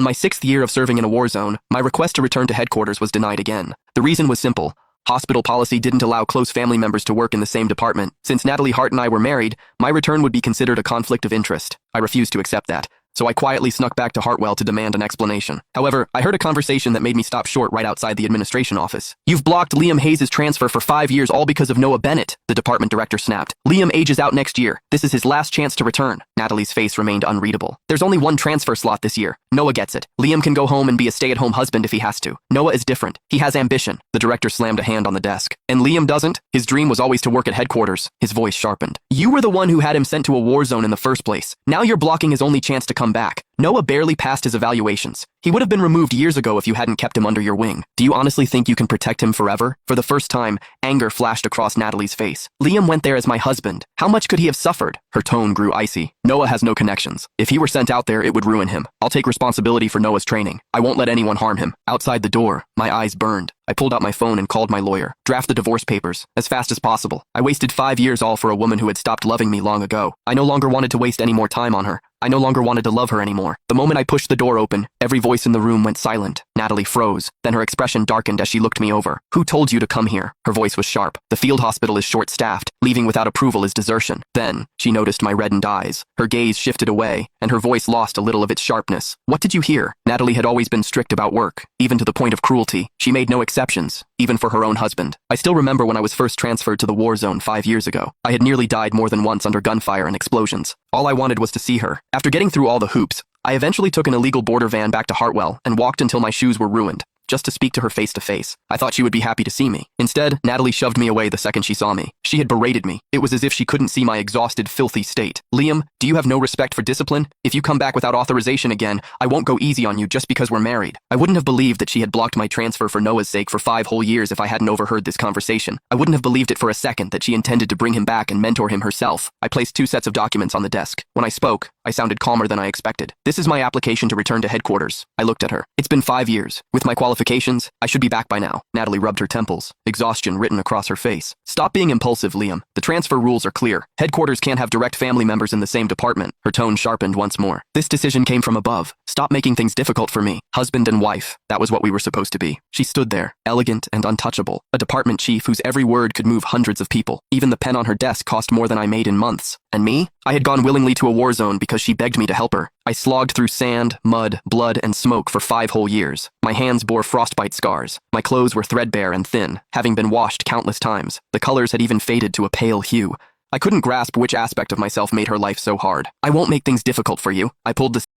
In my 6th year of serving in a war zone, my request to return to headquarters was denied again. The reason was simple. Hospital policy didn't allow close family members to work in the same department. Since Natalie Hart and I were married, my return would be considered a conflict of interest. I refused to accept that, so I quietly snuck back to Hartwell to demand an explanation. However, I heard a conversation that made me stop short right outside the administration office. "You've blocked Liam Hayes' transfer for 5 years all because of Noah Bennett," the department director snapped. "Liam ages out next year. This is his last chance to return." Natalie's face remained unreadable. "There's only one transfer slot this year. Noah gets it. Liam can go home and be a stay-at-home husband if he has to. Noah is different. He has ambition." The director slammed a hand on the desk. "And Liam doesn't? His dream was always to work at headquarters." His voice sharpened. "You were the one who had him sent to a war zone in the first place. Now you're blocking his only chance to come back. Noah barely passed his evaluations. He would have been removed years ago if you hadn't kept him under your wing. Do you honestly think you can protect him forever?" For the first time, anger flashed across Natalie's face. "Liam went there as my husband. How much could he have suffered?" Her tone grew icy. "Noah has no connections. If he were sent out there, it would ruin him. I'll take responsibility for Noah's training. I won't let anyone harm him." Outside the door, my eyes burned. I pulled out my phone and called my lawyer. "Draft the divorce papers, as fast as possible. I wasted 5 years all for a woman who had stopped loving me long ago. I no longer wanted to waste any more time on her. I no longer wanted to love her anymore." The moment I pushed the door open, every voice in the room went silent. Natalie froze. Then her expression darkened as she looked me over. "Who told you to come here?" Her voice was sharp. "The field hospital is short-staffed. Leaving without approval is desertion." Then, she noticed my reddened eyes. Her gaze shifted away, and her voice lost a little of its sharpness. "What did you hear?" Natalie had always been strict about work, even to the point of cruelty. She made no exceptions, even for her own husband. I still remember when I was first transferred to the war zone 5 years ago. I had nearly died more than once under gunfire and explosions. All I wanted was to see her. After getting through all the hoops, I eventually took an illegal border van back to Hartwell and walked until my shoes were ruined, just to speak to her face to face. I thought she would be happy to see me. Instead, Natalie shoved me away the second she saw me. She had berated me. It was as if she couldn't see my exhausted, filthy state. "Liam, do you have no respect for discipline? If you come back without authorization again, I won't go easy on you just because we're married." I wouldn't have believed that she had blocked my transfer for Noah's sake for 5 whole years if I hadn't overheard this conversation. I wouldn't have believed it for a second that she intended to bring him back and mentor him herself. I placed 2 sets of documents on the desk. When I spoke, I sounded calmer than I expected. "This is my application to return to headquarters." I looked at her. "It's been 5 years. With my qualifications, I should be back by now." Natalie rubbed her temples, exhaustion written across her face. "Stop being impulsive, Liam. The transfer rules are clear. Headquarters can't have direct family members in the same department." Her tone sharpened once more. "This decision came from above. Stop making things difficult for me. Husband and wife, that was what we were supposed to be." She stood there, elegant and untouchable, a department chief whose every word could move hundreds of people. Even the pen on her desk cost more than I made in months. And me? I had gone willingly to a war zone because she begged me to help her. I slogged through sand, mud, blood, and smoke for 5 whole years. My hands bore frostbite scars. My clothes were threadbare and thin, having been washed countless times. The colors had even faded to a pale hue. I couldn't grasp which aspect of myself made her life so hard. "I won't make things difficult for you." I pulled the